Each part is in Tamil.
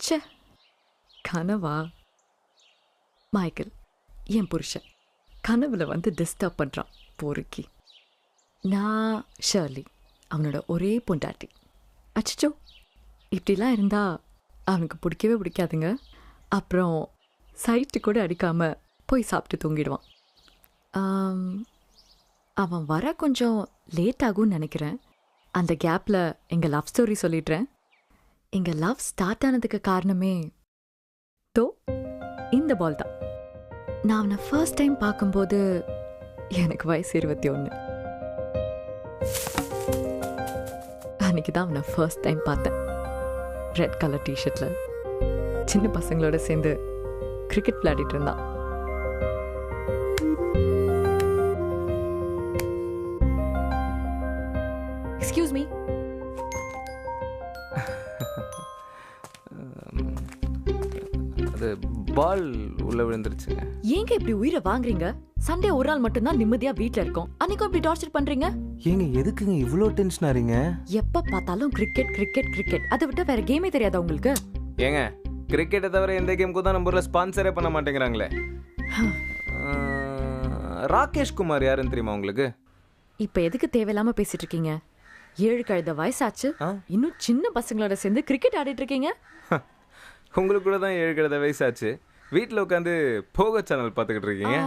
ச்சே, கனவா? மைக்கேல் என் புருஷன் கனவுல வந்து டிஸ்டர்ப் பண்ணுறான் பொறுக்கி. நான் ஷர்லி அவனோட ஒரே பொண்டாட்டி. அச்சோ, இப்படிலாம் இருந்தா அவனுக்கு பிடிக்கவே பிடிக்காதுங்க. அப்புறம் சைட்டு கூட அடிக்காமல் போய் சாப்பிட்டு தூங்கிடுவான். அவன் வர கொஞ்சம் லேட் ஆகும்னு நினைக்கிறேன். அந்த கேப்பில் எங்கள் லவ் ஸ்டோரி சொல்லிடுறேன். எங்கள் லவ் ஸ்டார்ட் ஆனதுக்கு காரணமே தோ இந்த பால் தான். நான் அவனை ஃபர்ஸ்ட் டைம் பார்க்கும்போது எனக்கு வயசு 21. அன்னைக்கு தான் அவனை ஃபர்ஸ்ட் டைம் பார்த்தேன். ரெட் கலர் டிஷர்ட்டில் சின்ன பசங்களோட சேர்ந்து கிரிக்கெட் விளையாடிட்டு இருந்தான். Excuse me. அது பால் உள்ள விழுந்துருச்சுங்க. ஏங்க இப்படி உயிரை வாங்குறீங்க? சண்டே ஒரு நாள் மட்டும்தான் நிம்மதியா வீட்ல இருக்கோம், அன்னைக்கும் இப்படி டார்ச்சர் பண்றீங்க. ஏங்க எதுக்குங்க இவ்வளோ டென்ஷன் ஆறீங்க? எப்ப பார்த்தாலும் கிரிக்கெட் கிரிக்கெட் கிரிக்கெட், அதை விட்டு வேற கேமே தெரியாதா உங்களுக்கு? ஏங்க கிரிக்கெட்டை தவிர எந்த கேமுக்கும் தான் நம்ம ஊரில் ஸ்பான்சரே பண்ண மாட்டேங்கிறாங்களே. ராகேஷ் குமார் யாருன்னு தெரியுமா உங்களுக்கு? இப்ப எதுக்கு தேவையில்லாம பேசிட்டு இருக்கீங்க? 7 கழுத வயசாச்சு, இன்னும் சின்ன பசங்களோட சேர்ந்து கிரிக்கெட் ஆடிட்டு இருக்கீங்க. உங்களுக்கு கூட தான் 7 கழுத வயசாச்சு, வீட்டில் உட்காந்து போகோ சேனல் பார்த்துக்கிட்டு இருக்கீங்க.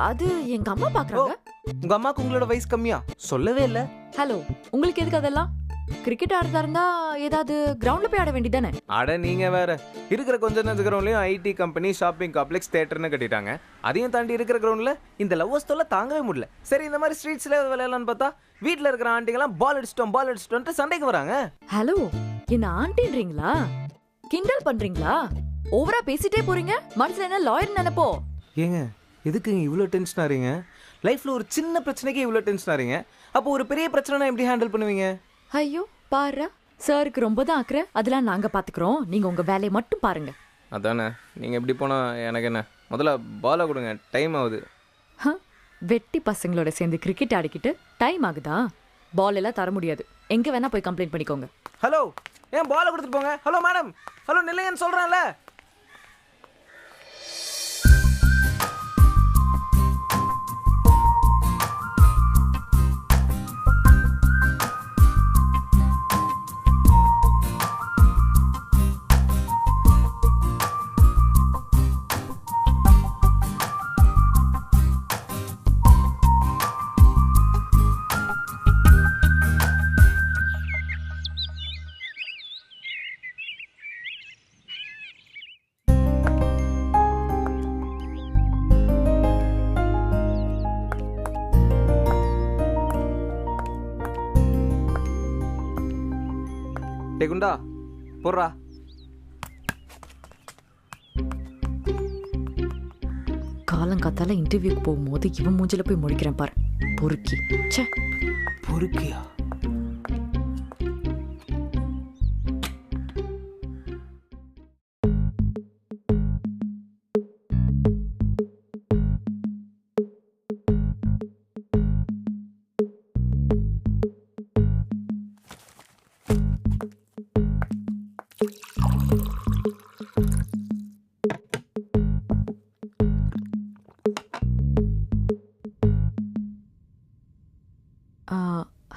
அது எங்க அம்மா பாக்குறாங்க. உங்க அம்மாக்கு உங்களோட வயசு கம்மியா? சொல்லவே இல்லை. ஹலோ, உங்களுக்கு எதுக்கு அதெல்லாம்? கிரிக்கெட் ஆடுறதா இருந்தா ஏதாவது கிரவுண்ட்ல போய் ஆட வேண்டியதானே? அட நீங்க வேற, இருக்கிற கொஞ்ச நேரம் கிரவுண்ட்லயும் ஐடி கம்பெனி, ஷாப்பிங் காம்ப்ளெக்ஸ், தியேட்டர்னு கட்டிட்டாங்க. அதையும் தாண்டி இருக்கிற கிரவுண்ட்ல இந்த லவ்வர்ஸ் தொல்லை தாங்கவே முடியல. சரி, இந்த மாதிரி ஸ்ட்ரீட்ஸ்ல விளையாடலான்னு பார்த்தா வீட்டில் இருக்கிற ஆண்டிங்கெல்லாம் பால் அடிச்சிட்டோம் சண்டைக்கு வராங்க. ஹலோ, என்ன ஆண்டின்றீங்களா? கிண்டல் பண்றீங்களா? ஓவரா பேசிட்டே போறீங்க. மனசுல என்ன லாயர் நினைப்போ? ஏங்க எதுக்கு இவ்வளோ டென்ஷன் ஆறீங்க? லைஃப்ல ஒரு சின்ன பிரச்சனைக்கே இவ்வளோ டென்ஷன் ஆறீங்க. அப்போ ஒரு பெரிய பிரச்சனை எப்படி ஹேண்டில் பண்ணுவீங்க? ஐயோ பாரு, சாருக்கு ரொம்ப தான் ஆக்குற. அதெல்லாம் நாங்க பாத்துக்கிறோம், நீங்க உங்க வேலையை மட்டும் பாருங்க. அதானே, நீங்க எப்படி போனா எனக்கு என்ன? முதல்ல பாலை கொடுங்க, டைம் ஆகுது. வெட்டி பசங்களோட சேர்ந்து கிரிக்கெட் ஆடிக்கிட்டு டைம் ஆகுதா? பால் எல்லாம் தர முடியாது, எங்க வேணா போய் கம்ப்ளைண்ட் பண்ணிக்கோங்க. ஹலோ, ஏன் பாலை கொடுத்துட்டு போங்க. ஹலோ மேடம், ஹலோ நில்லையன்னு சொல்றேன்ல. டே குண்டா, போடுறா. காலங்காத்தால இன்டர்வியூக்கு போகும்போது இவன் மூஞ்சில போய் முடிக்கிறேன் பாரு, பொறுக்கி. ச்சே, பொறுக்கியா?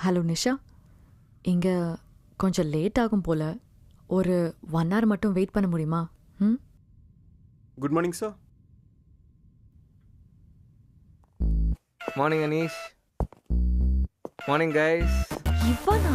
ஹலோ நிஷா, இங்கே கொஞ்சம் லேட் ஆகும் போல். ஒரு 1 hour மட்டும் வெயிட் பண்ண முடியுமா? Good morning sir. Morning Aneesh. Morning guys. இவனா?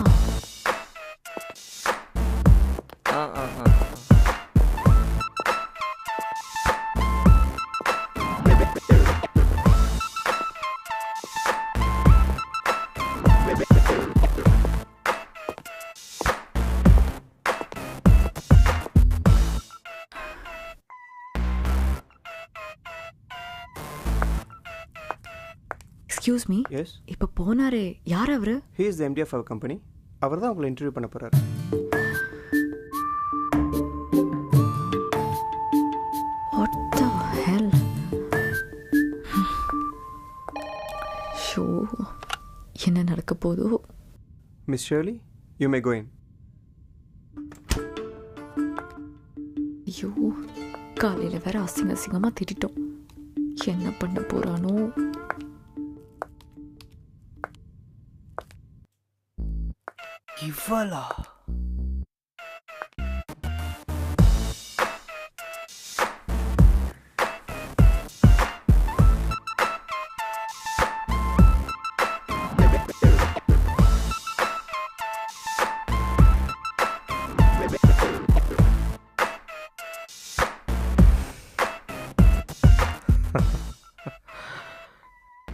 Excuse me. எஸ், இப்போ போனாரே, யார் அவரு? He is the MD of our company. அவர் தான் உங்களை இன்டர்வியூ பண்ண போகிறாரு. What the Hell? ஷோ, என்ன நடக்க போதோ? மிஸ் ஷர்லி, யூ மே கோ இன். ஐயோ காலையில் வேற அசிங்கமாக திட்டோம். என்ன பண்ண போறானோ? இவளா?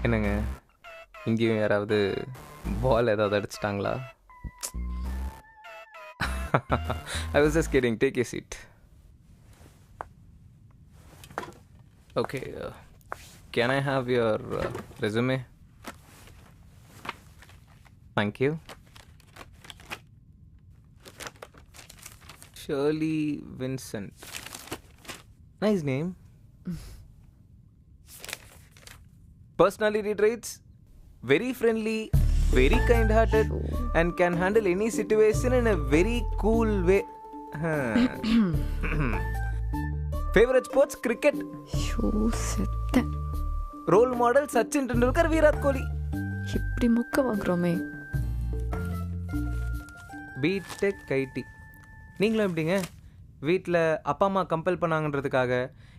என்னங்க, இங்கேயும் யாராவது பால் ஏதாவது அடிச்சிட்டாங்களா? I was just kidding. Take a seat. Okay. Can I have your resume? Thank you. Shirley Vincent. Nice name. Personality traits: very friendly, very kind-hearted, and can handle any situation in a very cool way. Favorite sports: cricket. ஐயோ செத்தேன். Role model: Sachin Tendulkar, Virat Kohli. இப்படி மொக்க வாங்குறோமே. B.Tech IT. நீங்களும் எப்படிங்க? வீட்டில் அப்பா அம்மா கம்பல் பண்ணாங்கன்றதுக்காக,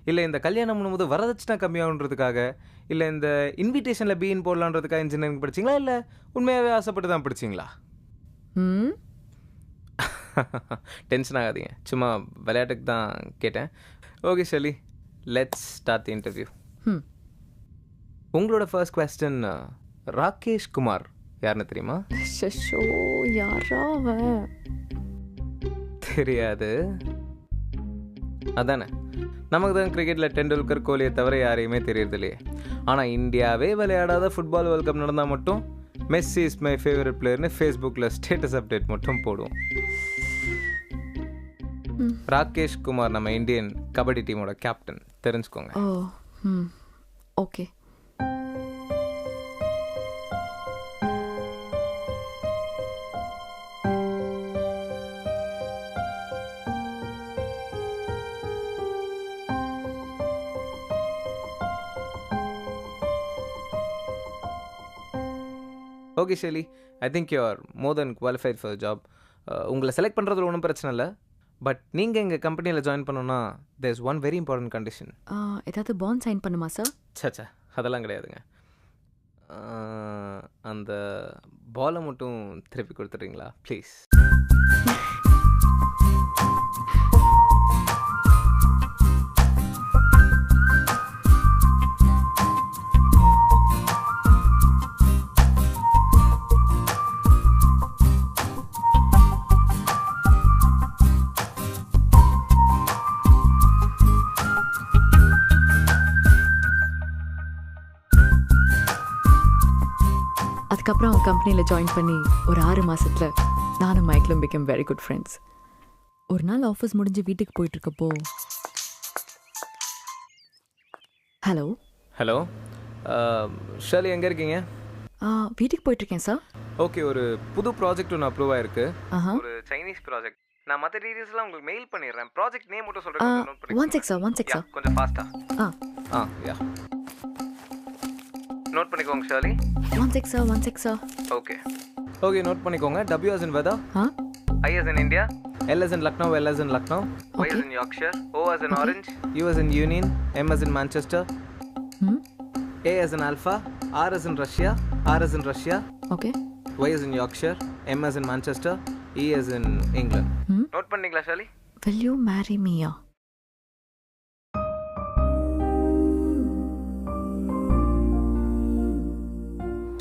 இல்லை இந்த கல்யாணம் பண்ணும்போது வரதட்சணை கம்மியாகுன்றதுக்காக, இல்லை இந்த இன்விடேஷனில் பீன் போடலான்றதுக்காக இன்ஜினியரிங் படிச்சிங்களா, இல்லை உண்மையாகவே ஆசைப்பட்டு தான் படிச்சிங்களா? டென்ஷன் ஆகாதீங்க, சும்மா விளையாட்டுக்கு தான் கேட்டேன். Okay Shirley, let's start the interview. உங்களோட ஃபர்ஸ்ட் கொஸ்டின், ராகேஷ் குமார் யாருன்னு தெரியுமா? ஷோ யாரா அவன்? தெரியாது. அதானே, நமக்கு தான் கிரிக்கெட்டில் டெண்டுல்கர், கோலியை தவிர யாரையுமே தெரியறது இல்லையே. ஆனால் இந்தியாவே விளையாடாத ஃபுட்பால் வேர்ல்ட் கப் நடந்தால் மட்டும் மெஸ்ஸி இஸ் மை ஃபேவரட் பிளேயர்னு ஃபேஸ்புக்கில் ஸ்டேட்டஸ் அப்டேட் மட்டும் போடுவோம். ராகேஷ் குமார் நம்ம இந்தியன் கபடி டீமோட கேப்டன், தெரிஞ்சுக்கோங்க. Oh okay. Okay Shelly, I think you are more than qualified for job. உங்களை செலக்ட் பண்ணுறதுல ஒன்றும் பிரச்சனை இல்லை. பட் நீங்கள் எங்கள் கம்பெனியில் ஜாயின் பண்ணணுன்னா there is one very important condition. ஏதாவது பாண்ட் சைன் பண்ணுமா சார்? சச்சா, அதெல்லாம் கிடையாதுங்க. அந்த பாலை மட்டும் திருப்பி கொடுத்துட்றீங்களா ப்ளீஸ்? அதுக்கப்புறம் அவன் கம்பெனியில் ஜாயின் பண்ணி ஒரு 6 மாதத்தில் நானும் மைக்கிளும் பிகம் வெரி குட் ஃப்ரெண்ட்ஸ். ஒரு நாள் ஆஃபீஸ் முடிஞ்சு வீட்டுக்கு போயிட்டுருக்கப்போ, ஹலோ ஹலோ ஷர்லி, எங்கே இருக்கீங்க? வீட்டுக்கு போயிட்டுருக்கேன் சார். ஓகே, ஒரு புது ப்ராஜெக்ட் ஒன்று அப்ரூவ் ஆயிருக்கு. ஒரு சைனீஸ் ப்ராஜெக்ட். நான் மற்ற டீடைல்ஸ்லாம் உங்களுக்கு மெயில் பண்ணிடுறேன். ப்ராஜெக்ட் நேம் மட்டும் சொல்கிறேன். One check sir. கொஞ்சம் ஃபாஸ்ட்டாக. யா, நோட் பண்ணிக்கோங்க Shirley. One check sir. Okay, note பண்ணிக்கோங்க. W as in weather, I as in India, L as in Lucknow, L as in Lucknow, Y as in Yorkshire, O as in Orange, U as in Union, M as in Manchester, A as in Alpha, R as in Russia, R as in Russia, Y as in Yorkshire, M as in Manchester, E as in England. Note பண்ணீங்களா Shirley? Will you marry me?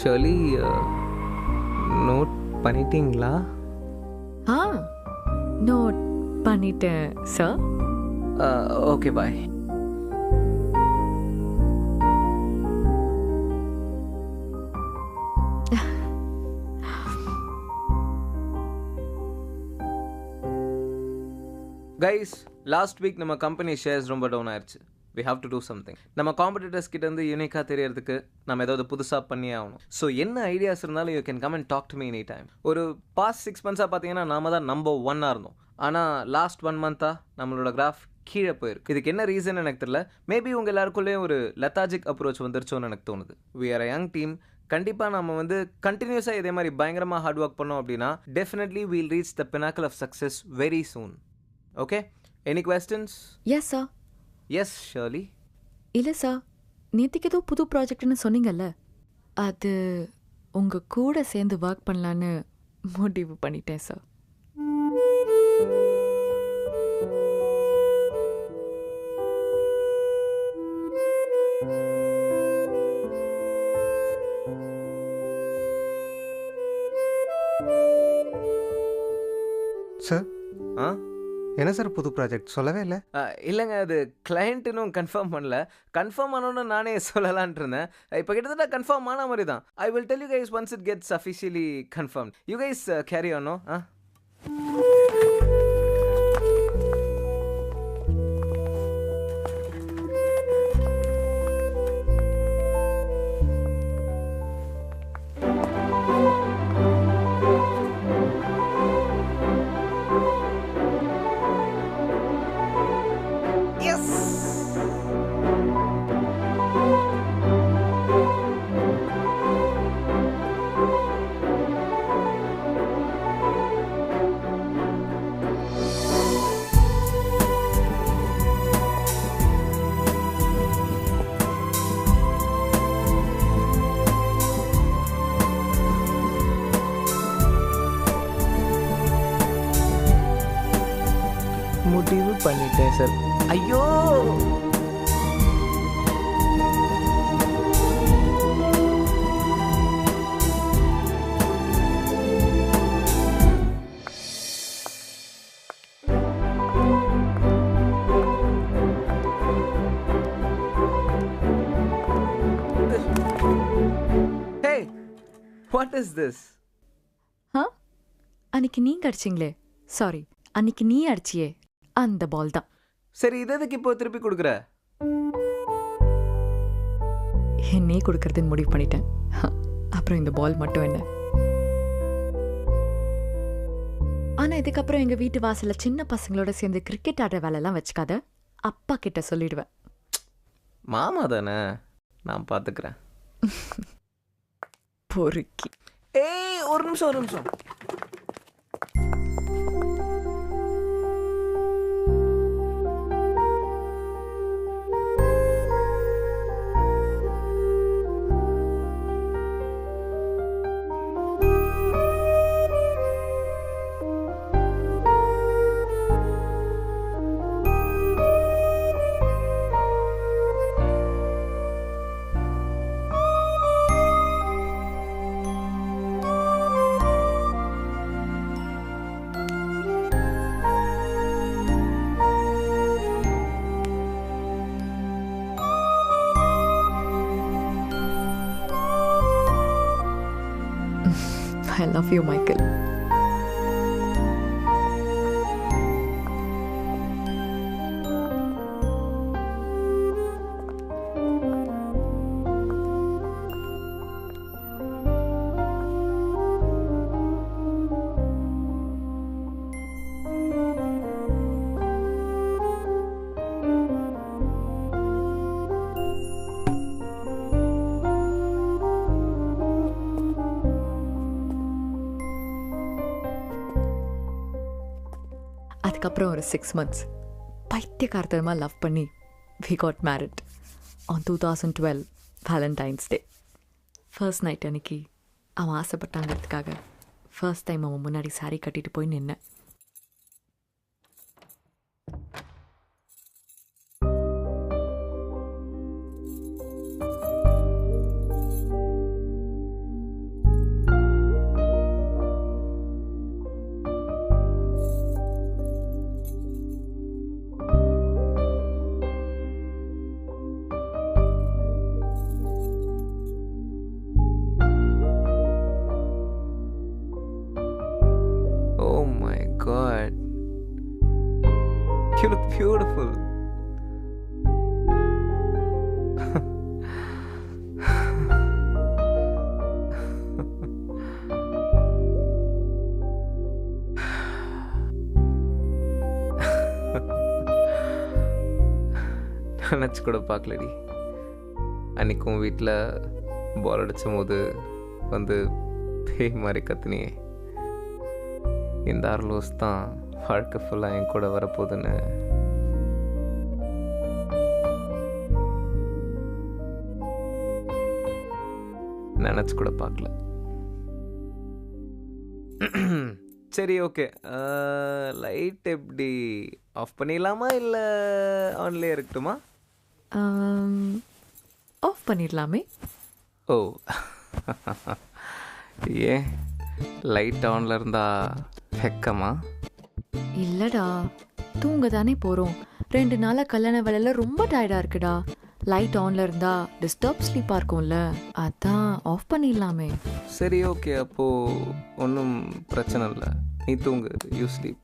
Shirley, note பண்ணிட்டீங்களா? நோட் பண்ணிட்டேன் sir. Okay, bye. Guys, last week நம்ம கம்பெனி ஷேர்ஸ் ரொம்ப டவுன் ஆயிடுச்சு. we have to do something. நம்ம காம்படிட்டர்ஸ் கிட்ட இருந்து யூனிக்காக தெரியறதுக்கு நம்ம ஏதாவது புதுசாக பண்ணியே ஆகணும். ஸோ என்ன ஐடியாஸ் இருந்தாலும் you can come and talk to me any time. ஒரு பாஸ்ட் 6 months பார்த்தீங்கன்னா நாம தான் நம்பர் 1 இருந்தோம். ஆனால் லாஸ்ட் 1 month நம்மளோட கிராஃப் கீழே போயிருக்கு. இதுக்கு என்ன ரீசன் எனக்கு தெரியல. மேபி உங்கள் எல்லாருக்குள்ளேயும் ஒரு லெத்தாஜிக் அப்ரோச் வந்துருச்சோன்னு எனக்கு தோணுது. We are a young team. கண்டிப்பாக நம்ம வந்து கண்டினியூஸாக இதே மாதிரி பயங்கரமாக ஹார்ட் ஒர்க் பண்ணோம் அப்படின்னா definitely we'll reach the pinnacle of success very soon. Okay, any questions? Yes sir. Yes Shirley. இல்லை சார், நேற்றுக்கு ஏதோ புது ப்ராஜெக்ட்னு சொன்னீங்கல்ல, அது உங்கள் கூட சேர்ந்து ஒர்க் பண்ணலான்னு முடிவு பண்ணிட்டேன் சார். சார், ஆ என்ன சார் புது ப்ராஜெக்ட் சொல்லவே இல்லை? இல்லைங்க, அது கிளையண்ட் இன்னும் கன்ஃபார்ம் பண்ணல. கன்ஃபார்ம் ஆனோன்னு நானே சொல்லலான்ட்டு இருந்தேன். இப்போ கிட்டத்தட்ட கன்ஃபார்ம் ஆன மாதிரி தான். I will tell you guys once it gets officially confirm. You guys carry on. முடிவு பண்ணிட்டேன் சார். ஐயோ, ஹே, வாட் இஸ் திஸ்? அன்னைக்கு நீங்க அடிச்சிங்களே, சாரி, அன்னைக்கு நீ அடிச்சியே, அந்த பால் தான். சரி, இது எதுக்கு இப்போ திருப்பி கொடுக்குற? என்னே கொடுக்கறதுன்னு முடிவு பண்ணிட்டேன். அப்புறம் இந்த பால் மட்டும் என்ன? ஆனா இதுக்கப்புறம் எங்க வீட்டு வாசல்ல சின்ன பசங்களோட சேர்ந்து கிரிக்கெட் ஆடுற வேலையெல்லாம் வச்சுக்காத, அப்பா கிட்ட சொல்லிடுவேன். மாமா தானே, நான் பார்த்துக்கிறேன். பொறுக்கி. ஏய், ஒரு நிமிஷம். I love you, Michael. அதுக்கப்புறம் ஒரு 6 months பைத்தியக்காரத்தனமாக லவ் பண்ணி we got married on 2012 Valentine's Day. First night அன்னைக்கு அவன் ஆசைப்பட்டாங்கிறதுக்காக ஃபர்ஸ்ட் டைம் அவன் முன்னாடி சாரி கட்டிட்டு போய் நின்னேன். God, you look beautiful. நினச்சி கூட பார்க்கலடி. அன்றைக்கும் வீட்டில் பால் அடிச்சும் போது வந்து பேய் மாதிரி கத்துனியே. இந்த ஆர்லோஸ் தான் வாழ்க்கை ஃபுல்லாக என் கூட வரப்போகுதுன்னு நினச்சி கூட பார்க்கல. சரி, ஓகே. லைட் எப்படி ஆஃப் பண்ணிடலாமா இல்லை ஆன்லேயே இருக்கட்டுமா? ஆஃப் பண்ணிடலாமே. ஓ, ஏன் லைட் ஆனில் இருந்தா வெக்கமா? இல்லடா, தூங்க தானே போகிறோம். 2 நாளாக கல்யாண வேலையில் ரொம்ப டயர்டாக இருக்குடா. லைட் ஆன்ல இருந்தா டிஸ்டர்ப் ஸ்லீப்பாக இருக்கும்ல, அதான் ஆஃப் பண்ணிடலாமே. சரி, ஓகே. அப்போது ஒன்றும் பிரச்சனை இல்லை. நீ தூங்கு, யூ ஸ்லீப்.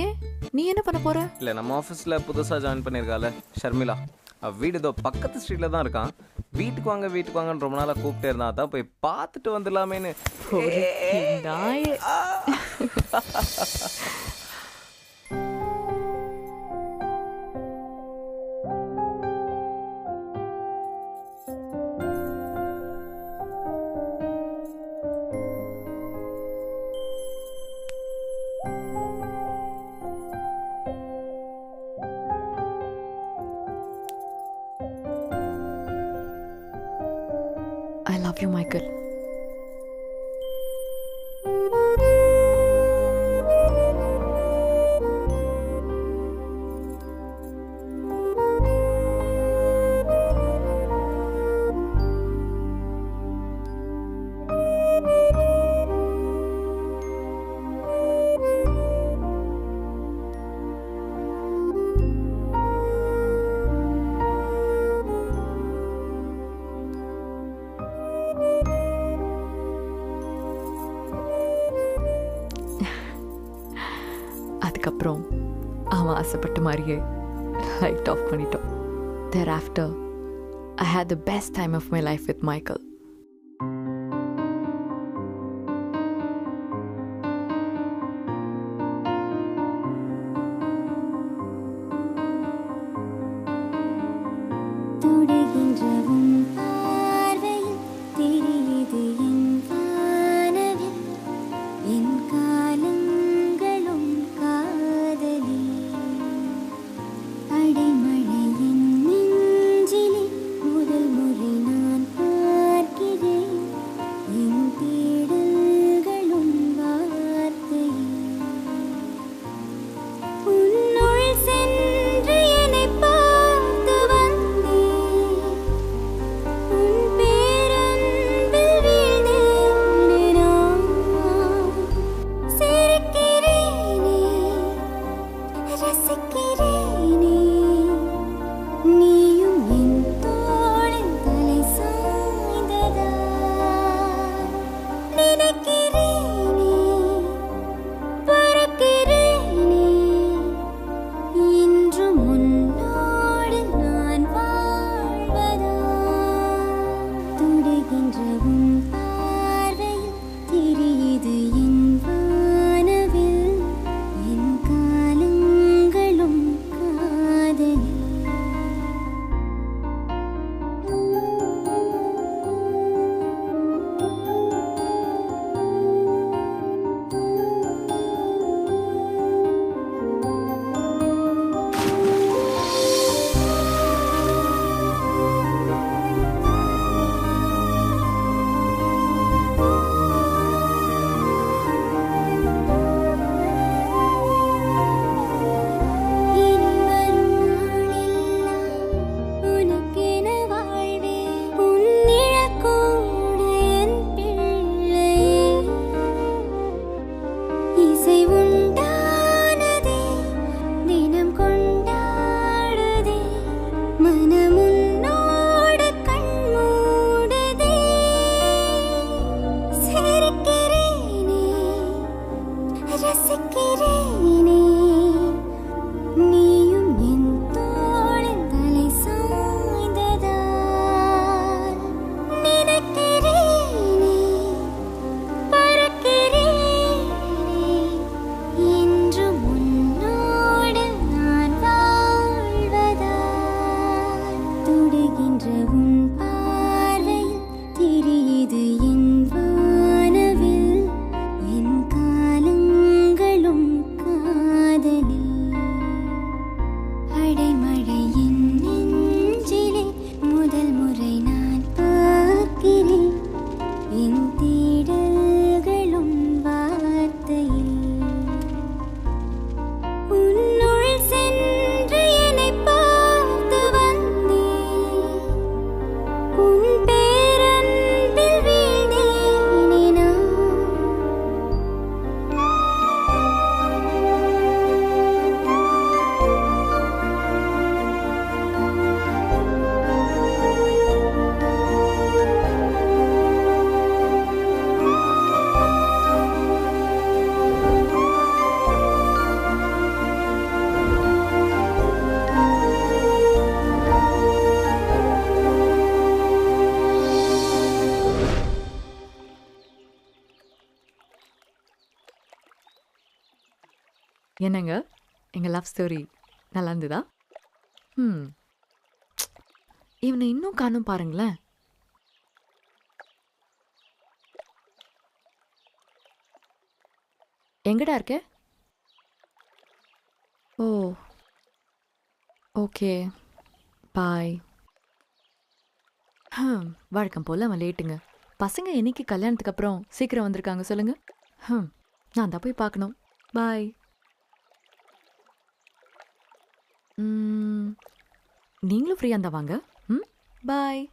ஏன், நீ என்ன பண்ண போற? இல்லை, நம்ம ஆஃபீஸில் புதுசாக ஜாயின் பண்ணியிருக்கால ஷர்மிளா, வீடு இதோ பக்கத்து ஸ்ட்ரீட்டில் தான் இருக்கான். வீட்டுக்கு வாங்கன்னு ரொம்ப நாளாக கூப்பிட்டே இருந்தா. அதான் போய் பார்த்துட்டு வந்துடலாமேன்னு. நாயே. I love you, Michael. அதுக்கப்புறம் அவன் ஆசைப்பட்ட மாதிரியே லைட் ஆஃப் பண்ணிட்டோம். Thereafter, I had the best time of my life with Michael. என்னங்க எங்கள் லவ் ஸ்டோரி நல்லா இருந்ததா? ம், இவனை இன்னும் காணும் பாருங்களேன். எங்கடா இருக்க? ஓ, ஓகே, பாய். வழக்கம் போல் அவன் லேட்டுங்க. பசங்க என்னைக்கு கல்யாணத்துக்கு அப்புறம் சீக்கிரம் வந்திருக்காங்க சொல்லுங்க? நான் தான் போய் பார்க்கணும். பாய். நீங்களும் ஃப்ரீயாக இருந்தா வாங்க. ம், பாய்.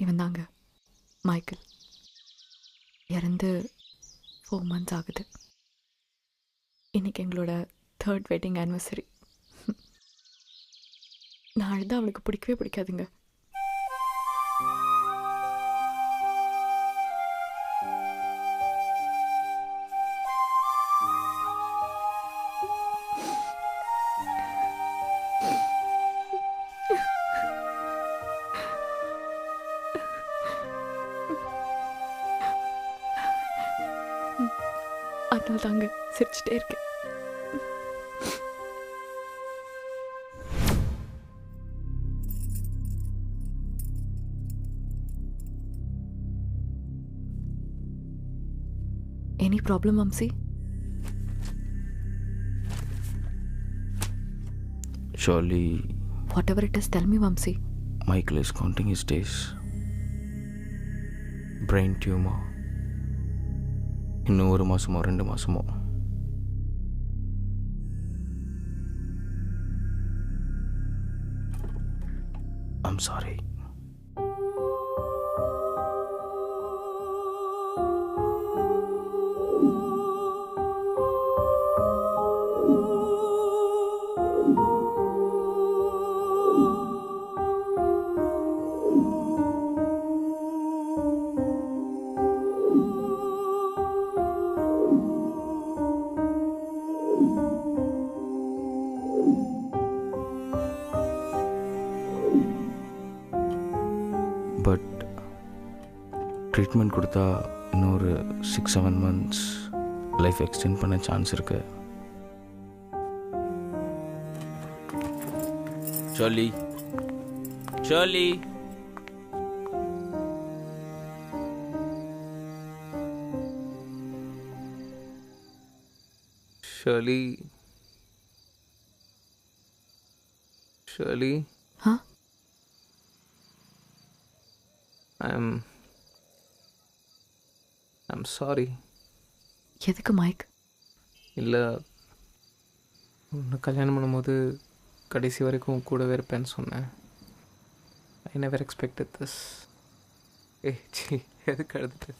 இவன் தாங்க மைக்கேல். இறந்து 4 months ஆகுது. இன்னைக்கு எங்களோட 3rd வெட்டிங் ஆனிவர்சரி. நான் அழுதா அவளுக்கு பிடிக்கவே பிடிக்காதுங்க. அதனால தாங்க சிரிச்சுட்டே இருக்கேன். Any problem Vamsi? Surely Whatever it is, tell me, Vamsi. Michael is counting his days. Brain tumor. இன்னும் 1 மாசமோ 2 மாசமோ. I'm sorry. பட் ட்ரீட்மெண்ட் கொடுத்தா இன்னொரு 6-7 months லைஃப் எக்ஸ்டெண்ட் பண்ண சான்ஸ் இருக்கு. Shirley, Shirley. Shirley, Huh? I'm sorry. எதுக்கு மைக்? இல்லை, உன்னை கல்யாணம் பண்ணும்போது கடைசி வரைக்கும் கூடவே இருப்பேன்னு சொன்னேன். I never expected this. C, எதுக்கு அழுதுட்டு?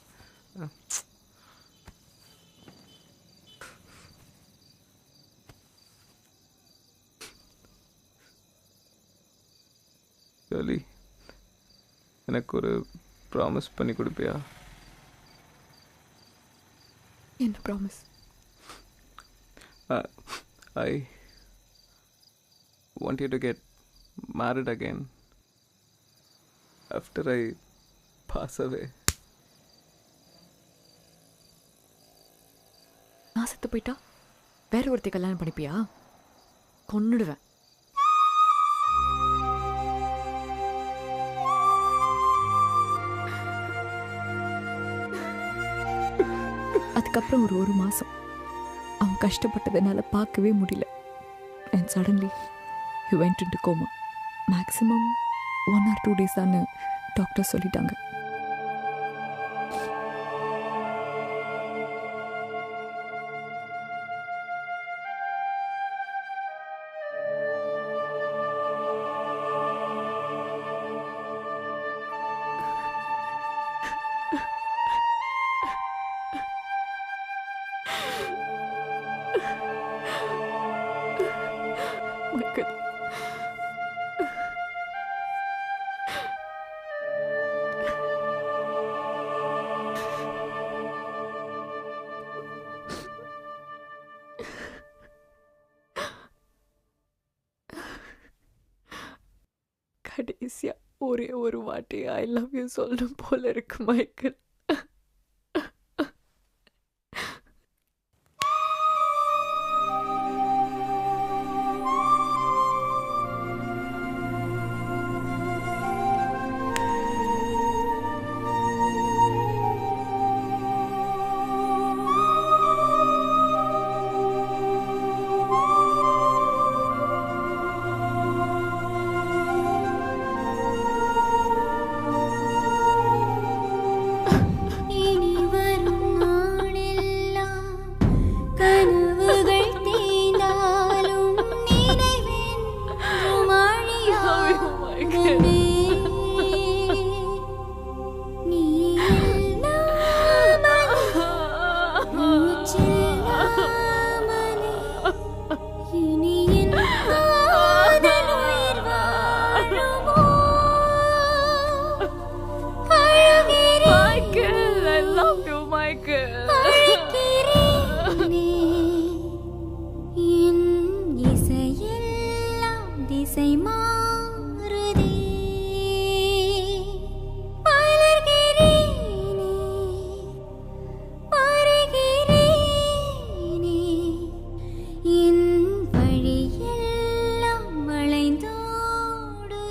ஷர்லி, எனக்கு ஒரு ப்ராமிஸ் பண்ணி கொடுப்பியா? என்ன promise? I want you to get married again after I pass away. நான் செத்து போயிட்டா வேற ஒருத்தி கல்யாணம் பண்ணிப்பியா? கொன்னுடுவேன். அதுக்கப்புறம் ஒரு மாசம் அவன் கஷ்டப்பட்டதுனால பார்க்கவே முடியல. And suddenly he went into coma. Maximum 1 or 2 days தான்னு டாக்டர் சொல்லிட்டாங்க. Michael. கடைசியா ஒரே ஒரு வாட்டி ஐ லவ் யூ சொல்லணும் போல இருக்கு Michael.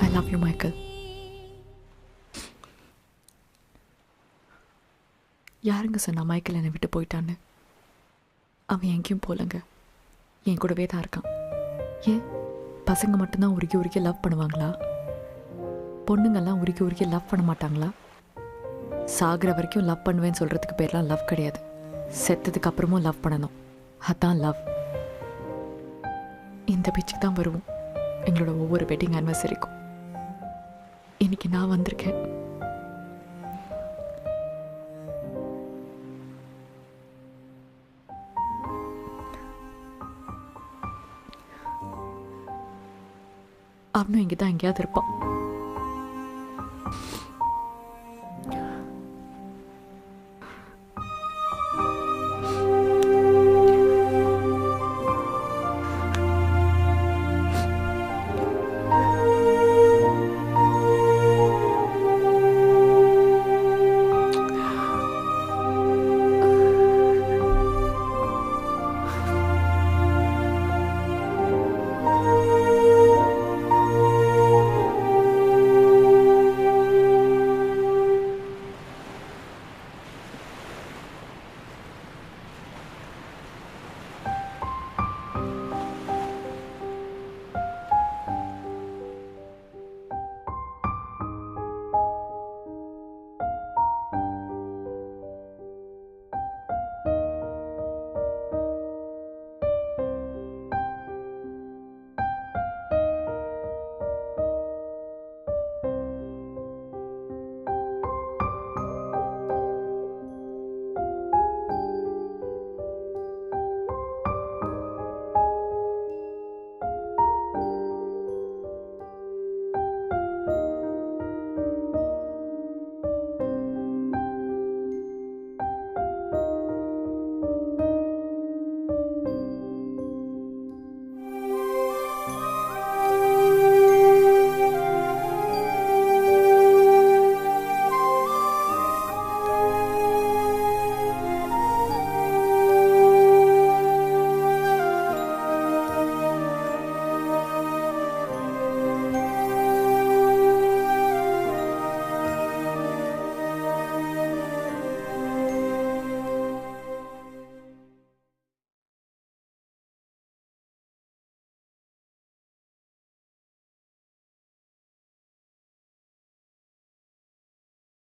I love you, Michael. யாருங்க சொன்னா மைக்கேல் என்னை விட்டு போயிட்டான்னு? அவன் எங்கேயும் போலங்க, என் கூடவே தான் இருக்கான். ஏன் பசங்க மட்டும்தான் உருக்கி உருக்கி லவ் பண்ணுவாங்களா? பொண்ணுங்கெல்லாம் உருக்கி உருக்கி லவ் பண்ண மாட்டாங்களா? சாகிற வரைக்கும் லவ் பண்ணுவேன்னு சொல்கிறதுக்கு பேர்லாம் லவ் கிடையாது. செத்ததுக்கு அப்புறமும் லவ் பண்ணணும், அதான் லவ். இந்த பீச்சுக்கு தான் வருவோம் எங்களோட ஒவ்வொரு வெட்டிங் ஆனிவர்சரிக்கும். இன்னைக்கு நான் வந்திருக்கேன். அவனும் இங்கே தான் எங்கேயாவது இருப்பான்.